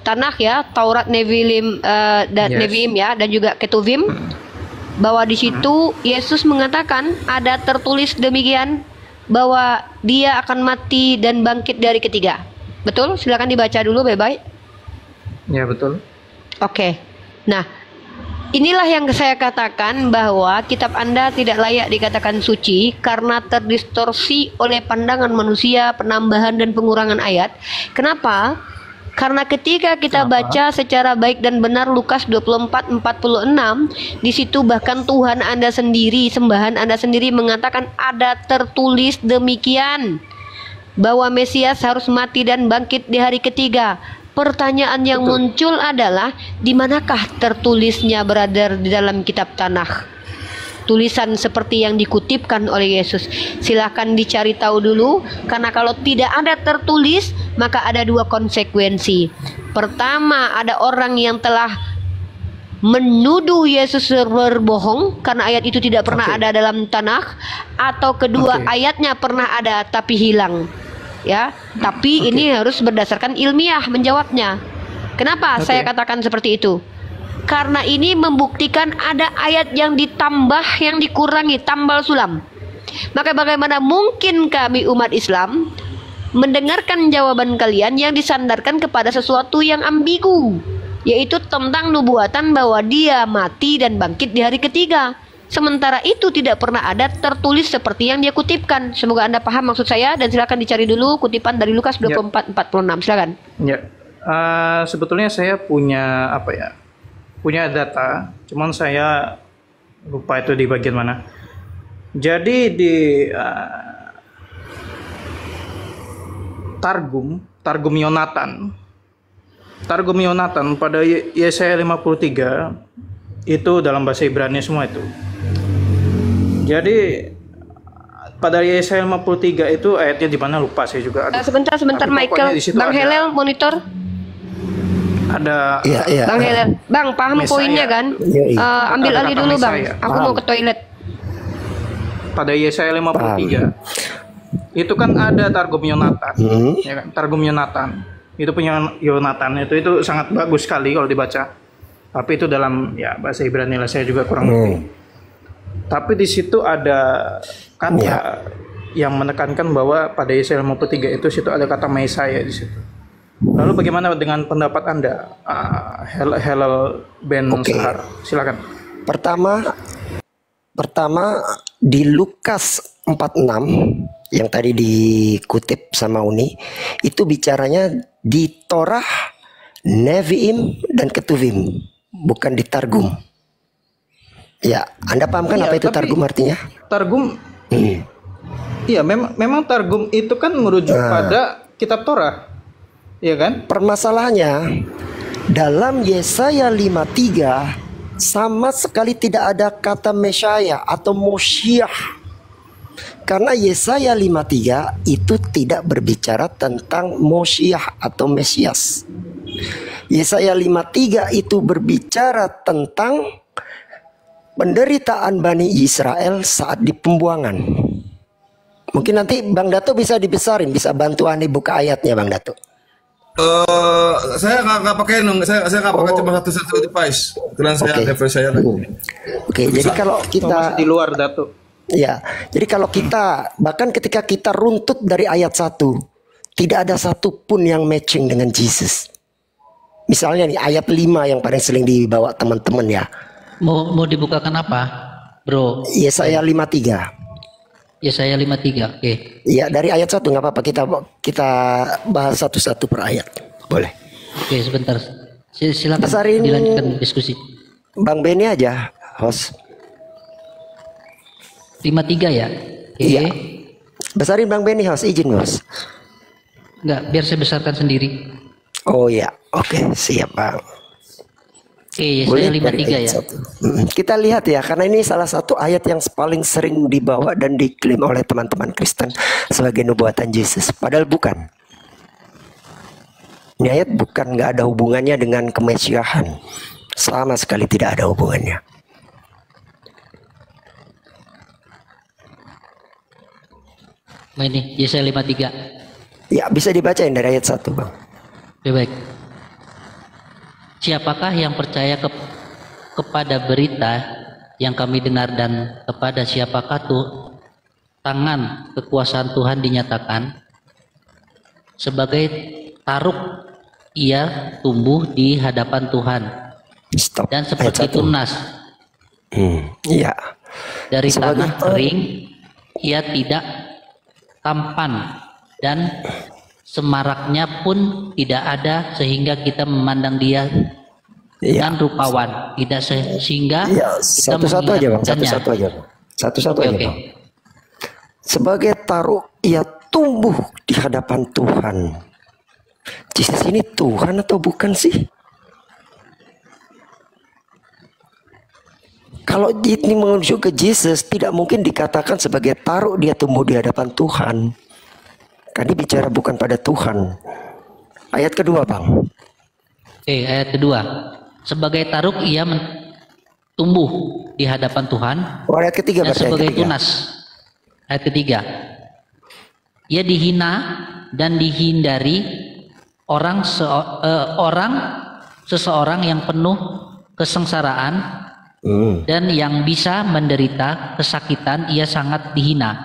Tanakh ya, Taurat, Neviim dan Neviim ya, dan juga Ketuvim, bahwa di situ Yesus mengatakan ada tertulis demikian bahwa dia akan mati dan bangkit dari ketiga. Betul? Silakan dibaca dulu, baik-baik. Ya, betul. Oke. Nah, inilah yang saya katakan bahwa kitab Anda tidak layak dikatakan suci karena terdistorsi oleh pandangan manusia, penambahan dan pengurangan ayat. Kenapa? Karena ketika kita baca secara baik dan benar Lukas 24:46, di situ bahkan Tuhan Anda sendiri, sembahan Anda sendiri mengatakan ada tertulis demikian bahwa Mesias harus mati dan bangkit di hari ketiga. Pertanyaan yang muncul adalah di manakah tertulisnya brother di dalam kitab Tanakh? Tulisan seperti yang dikutipkan oleh Yesus. Silahkan dicari tahu dulu, karena kalau tidak ada tertulis maka ada dua konsekuensi. Pertama, ada orang yang telah menuduh Yesus berbohong karena ayat itu tidak pernah ada dalam Tanakh, atau kedua ayatnya pernah ada tapi hilang. Ya, tapi ini harus berdasarkan ilmiah menjawabnya. Kenapa saya katakan seperti itu? Karena ini membuktikan ada ayat yang ditambah, yang dikurangi, tambal sulam. Maka bagaimana mungkin kami umat Islam mendengarkan jawaban kalian yang disandarkan kepada sesuatu yang ambigu, yaitu tentang nubuatan bahwa dia mati dan bangkit di hari ketiga. Sementara itu tidak pernah ada tertulis seperti yang dia kutipkan. Semoga Anda paham maksud saya, dan silakan dicari dulu kutipan dari Lukas 24:46. Silakan. Ya. Sebetulnya saya punya punya data, cuman saya lupa itu di bagian mana. Jadi di Targum Yonatan pada Yesaya 53 itu dalam bahasa Ibrani semua itu. Jadi pada Yesaya 53 itu ayatnya di mana lupa saya juga. Sebentar Michael, Bang Helel monitor. Ada Bang Helel, Bang paham poinnya kan? Ambil alih dulu Bang, aku mau ke toilet. Pada Yesaya 53 itu kan ada Targum Yonatan, ya kan? Targum Yonatan itu punya Yonatan, itu sangat bagus sekali kalau dibaca. Tapi itu dalam bahasa Ibrani lah, saya juga kurang ngerti. Tapi di situ ada kata yang menekankan bahwa pada Yesaya 53 itu situ ada kata Mesaya di situ. Lalu bagaimana dengan pendapat Anda, Helal Ben Sahar? Silakan. Pertama di Lukas 46 yang tadi dikutip sama Uni, itu bicaranya di Torah, Neviim dan Ketuvim, bukan di Targum. Ya, Anda paham kan Iya, apa itu tapi targum artinya? Targum, Hmm. iya memang targum itu kan merujuk pada kitab Torah, iya kan? Permasalahannya dalam Yesaya 53 sama sekali tidak ada kata Mesyaya atau Mosyiah. Karena Yesaya 53 itu tidak berbicara tentang Mosyiah atau Mesias. Yesaya 53 itu berbicara tentang penderitaan Bani Israel saat di pembuangan. Mungkin nanti Bang Dato bisa dibesarin, bisa bantu aneh buka ayatnya Bang Dato. Saya nggak pakai saya nggak pakai cuma satu device. Kebetulan saya device saya lagi. Oke, jadi kalau kita Masih di luar Dato. ya, jadi kalau kita bahkan ketika kita runtut dari ayat 1, tidak ada satupun yang matching dengan Jesus. Misalnya nih ayat 5 yang paling sering dibawa teman-teman ya. Mau dibukakan apa, bro? Yesaya 53. Yesaya 53. Oke. Ya, dari ayat 1 nggak apa-apa, kita bahas satu-satu per ayat. Boleh. Oke, sebentar. Silakan Besarin dilanjutkan diskusi. Bang Benny aja, host. 53 ya? Oke. Iya. Besarin Bang Benny, host. Izin, host. Enggak, biar saya besarkan sendiri. Oh ya, oke, siap Bang. Oke, Boleh Yesaya dari 53 ayat ya. 1. Kita lihat ya, karena ini salah satu ayat yang paling sering dibawa dan diklaim oleh teman-teman Kristen sebagai nubuatan Yesus. Padahal bukan. Ini ayat bukan, nggak ada hubungannya dengan kemesiahan. Sama sekali tidak ada hubungannya. Nah, ini Yesaya 53. Ya, bisa dibacain dari ayat 1 Bang. Oke, baik. Siapakah yang percaya kepada berita yang kami dengar, dan kepada siapakah tuh tangan kekuasaan Tuhan dinyatakan? Sebagai taruk ia tumbuh di hadapan Tuhan, Stop. dan seperti Ayat 1. tunas Iya. dari Sebagai tanah kering ia tidak tampan, dan semaraknya pun tidak ada, sehingga kita memandang dia Iya. dengan rupawan, tidak sehingga Iya, kita satu-satu aja Bang, mengingatkannya. satu-satu aja Bang. Satu-satu Oke, aja oke. Bang. Sebagai taruk ia tumbuh di hadapan Tuhan. Yesus ini Tuhan atau bukan sih? Kalau ini menuju ke Yesus, tidak mungkin dikatakan sebagai taruk dia tumbuh di hadapan Tuhan. Kan bicara bukan pada Tuhan. Ayat kedua Bang. Oke, ayat kedua. Sebagai taruk ia tumbuh di hadapan Tuhan, Oh, ayat ketiga dan berarti ayat sebagai ketiga. tunas. Ayat ketiga. Ia dihina dan dihindari seseorang yang penuh kesengsaraan, dan yang bisa menderita kesakitan. Ia sangat dihina,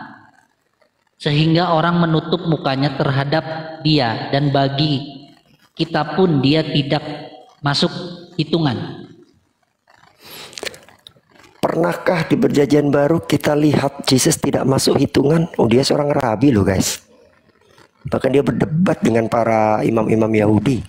sehingga orang menutup mukanya terhadap dia, dan bagi kita pun dia tidak masuk hitungan. Pernahkah di Perjanjian Baru kita lihat Yesus tidak masuk hitungan? Oh, dia seorang rabi loh guys. Bahkan dia berdebat dengan para imam-imam Yahudi.